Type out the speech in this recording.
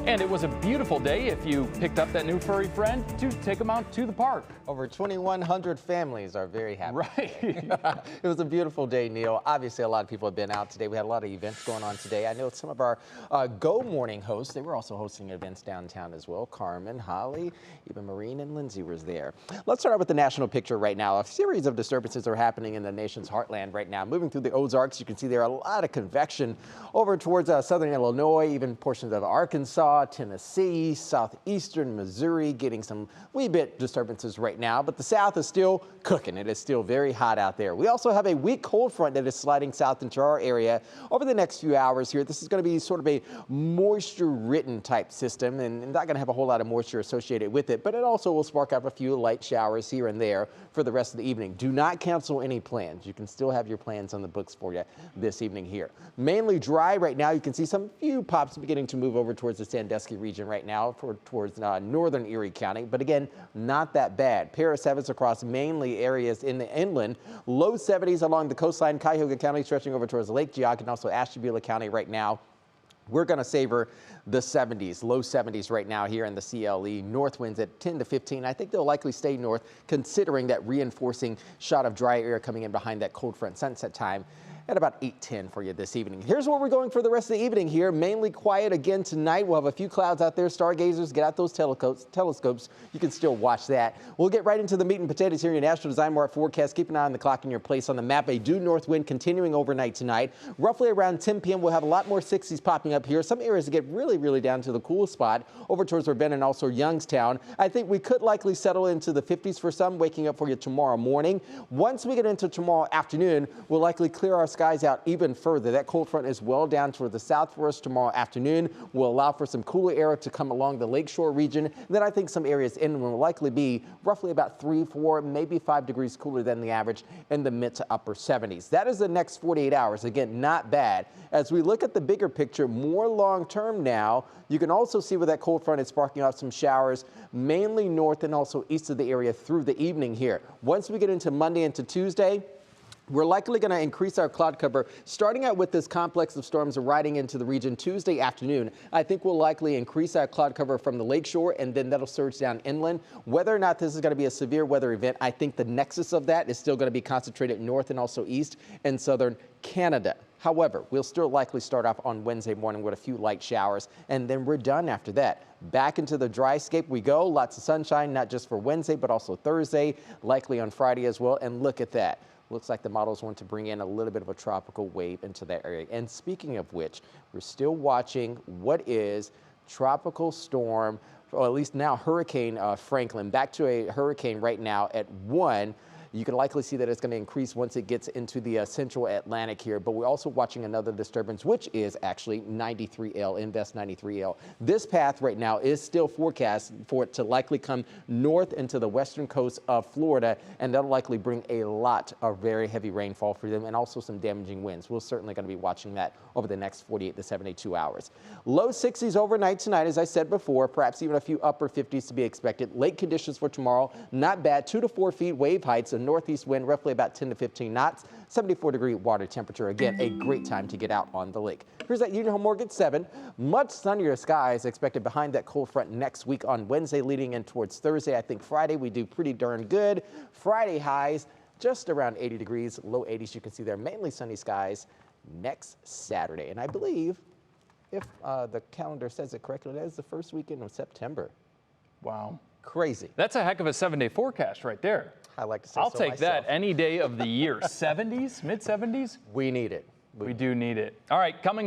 And it was a beautiful day if you picked up that new furry friend to take them out to the park. Over 2,100 families are very happy. Right. It was a beautiful day, Neil. Obviously, a lot of people have been out today. We had a lot of events going on today. I know some of our Go Morning hosts, they were also hosting events downtown as well. Carmen, Holly, even Maureen and Lindsay was there. Let's start out with the national picture right now. A series of disturbances are happening in the nation's heartland right now. Moving through the Ozarks, you can see there are a lot of convection over towards southern Illinois, even portions of Arkansas, Tennessee, southeastern Missouri, getting some wee bit disturbances right now, but the south is still cooking. It is still very hot out there. We also have a weak cold front that is sliding south into our area over the next few hours here. This is going to be sort of a moisture-ridden type system and not going to have a whole lot of moisture associated with it, but it also will spark up a few light showers here and there for the rest of the evening. Do not cancel any plans. You can still have your plans on the books for you this evening here. Mainly dry right now. You can see some few pops beginning to move over towards the Sandusky region right now towards northern Erie County, but again, not that bad. Paris 7s across mainly areas in the inland. Low 70s along the coastline, Cuyahoga County stretching over towards Lake Geogga and also Ashtabula County right now. We're going to savor the 70s, low 70s right now here in the CLE. North winds at 10 to 15. I think they'll likely stay north considering that reinforcing shot of dry air coming in behind that cold front sunset time at about 8:10 for you this evening. Here's where we're going for the rest of the evening here. Mainly quiet again tonight. We'll have a few clouds out there. Stargazers, get out those telescopes. You can still watch that. We'll get right into the meat and potatoes here in your National Design Mart forecast. Keep an eye on the clock and your place on the map. A due north wind continuing overnight tonight. Roughly around 10 p.m. we'll have a lot more 60s popping up here. Some areas get really down to the cool spot over towards Ravenna and also Youngstown. I think we could likely settle into the 50s for some, waking up for you tomorrow morning. Once we get into tomorrow afternoon, we'll likely clear our skies out even further. That cold front is well down toward the south for us tomorrow afternoon. Will allow for some cooler air to come along the lakeshore region. Then I think some areas inland will likely be roughly about 3, 4, maybe 5 degrees cooler than the average in the mid to upper 70s. That is the next 48 hours. Again, not bad. As we look at the bigger picture, more long term now, you can also see where that cold front is sparking off some showers, mainly north and also east of the area through the evening here. Once we get into Monday into Tuesday, we're likely going to increase our cloud cover, starting out with this complex of storms riding into the region Tuesday afternoon. I think we'll likely increase our cloud cover from the lakeshore, and then that'll surge down inland. Whether or not this is going to be a severe weather event, I think the nexus of that is still going to be concentrated north and also east in southern Canada. However, we'll still likely start off on Wednesday morning with a few light showers, and then we're done after that. Back into the dryscape we go. Lots of sunshine, not just for Wednesday, but also Thursday, likely on Friday as well. And look at that. Looks like the models want to bring in a little bit of a tropical wave into that area. And speaking of which, we're still watching what is tropical storm, or at least now Hurricane Franklin. Back to a hurricane right now at 1. You can likely see that it's going to increase once it gets into the central Atlantic here, but we're also watching another disturbance, which is actually 93L, Invest 93L. This path right now is still forecast for it to likely come north into the western coast of Florida, and that'll likely bring a lot of very heavy rainfall for them and also some damaging winds. We're certainly going to be watching that over the next 48 to 72 hours. Low 60s overnight tonight, as I said before, perhaps even a few upper 50s to be expected. Lake conditions for tomorrow, not bad, 2 to 4 feet wave heights, a northeast wind roughly about 10 to 15 knots, 74-degree water temperature. Again, a great time to get out on the lake. Here's that Union Home Mortgage 7. Much sunnier skies expected behind that cold front next week on Wednesday leading in towards Thursday. I think Friday we do pretty darn good. Friday highs just around 80 degrees, low 80s. You can see there mainly sunny skies next Saturday. And I believe, if the calendar says it correctly, that is the first weekend of September. Wow. Crazy. That's a heck of a 7-day forecast right there. I like to say I'll so take myself. that any day of the year. 70s, mid 70s? We need it. We do need it. All right, coming up.